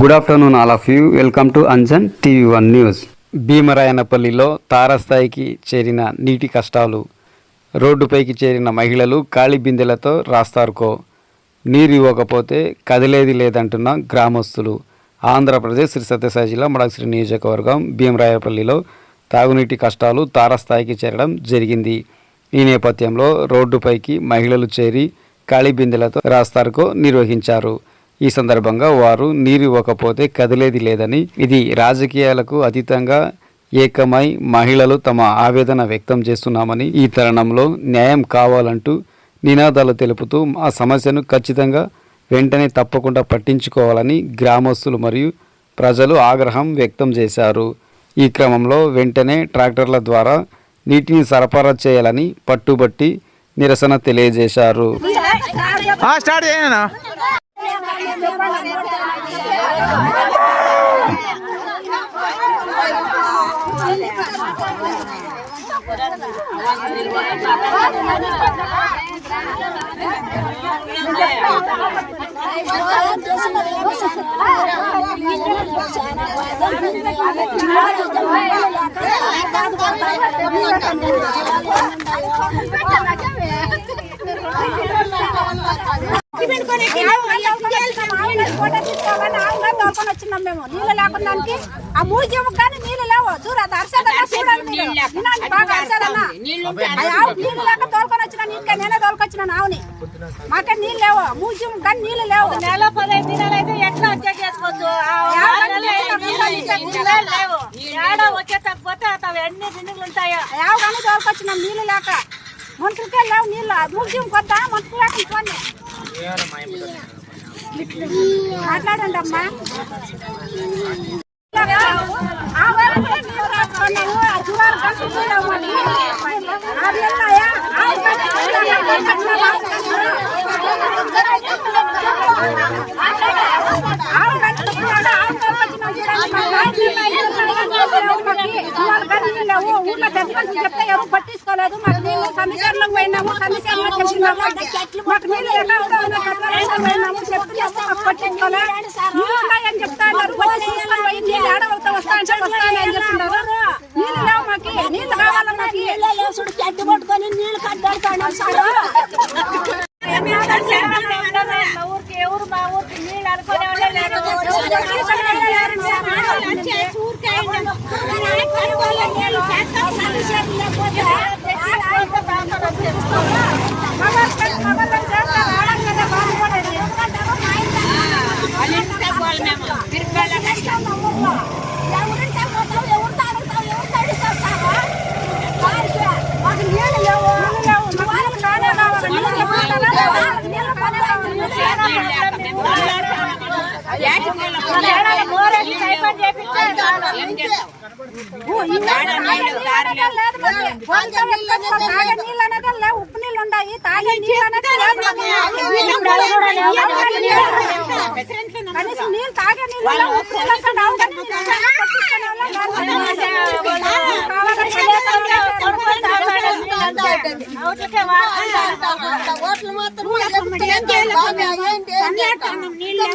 Good afternoon all of you. Welcome to Anjan TV1 news. భీమరాయనపల్లిలో తారస్థాయికి చేరిన నీటి కష్టాలు. రోడ్డుపైకి చేరిన మహిళలు ఖాళీ బిందెలతో రాస్తార్కో. నీరు ఇవ్వకపోతే కదిలేది లేదంటున్న గ్రామస్తులు. ఆంధ్రప్రదేశ్ శ్రీ సత్యసాయి జిల్లా మడకశిర నియోజకవర్గం భీమరాయనపల్లిలో తాగునీటి కష్టాలు తారస్థాయికి చేరడం జరిగింది. ఈ నేపథ్యంలో రోడ్డుపైకి మహిళలు చేరి ఖాళీ బిందెలతో రాస్తార్కో నిర్వహించారు. ఈ సందర్భంగా వారు నీరు ఇవ్వకపోతే కదిలేది లేదని, ఇది రాజకీయాలకు అతీతంగా ఏకమై మహిళలు తమ ఆవేదన వ్యక్తం చేస్తున్నామని, ఈ తరుణంలో న్యాయం కావాలంటూ నినాదాలు తెలుపుతూ ఆ సమస్యను ఖచ్చితంగా వెంటనే తప్పకుండా పట్టించుకోవాలని గ్రామస్తులు మరియు ప్రజలు ఆగ్రహం వ్యక్తం చేశారు. ఈ క్రమంలో వెంటనే ట్రాక్టర్ల ద్వారా నీటిని సరఫరా చేయాలని పట్టుబట్టి నిరసన తెలియజేశారు. వచ్చినాం మేము నీళ్ళు లేకుండా ఆ మూజీము కానీ నీళ్ళు లేవు. నీళ్ళు లేక తోలుకొని వచ్చిన నీళ్ళకే నేనే తోలుకొచ్చిన ఆవుని. మాకే నీళ్ళు లేవు, మూజీము కానీ నీళ్ళు లేవు. నెల 15 దినాలు అయితే ఎట్లా వచ్చే చేసుకోవచ్చు. వచ్చే తగ్గిపోతే ఎన్ని బిందులు ఉంటాయో యావ కానీ తోలుకొచ్చినాం నీళ్ళు లేక. మనుషులకే లేవు నీళ్ళు. మూజీము కొద్దా మనుషులు లేకపోతే మాట్లాడండి అమ్మా. చెప్తే ఎవరు పట్టించుకోలేదు. మాకు నీళ్ళు సమీకరణకు పోయినాము, సమీకరణలో చెప్పినాము మాకు నీళ్ళు పోయినాము చెప్తే పట్టించుకోలే. నీళ్ళు ఉన్నాయని చెప్తా ఉన్నారు. నీళ్ళు ఏడవలతో వస్తాయని చెప్తున్నారు. నీళ్ళు లేవు మాకు, నీళ్ళు కావాలి మాకు. చెట్టు పట్టుకొని నీళ్ళు కట్టాడుతాడు ఊరికి ఎవరు మా ఊరికి నీళ్ళు అనుకునే ఉప్పు నీళ్ళు ఉన్నాయి, తాగే నీళ్ళు అనేది కనీసం నీళ్ళు తాగే నీళ్ళు ఉప్పు నీళ్ళు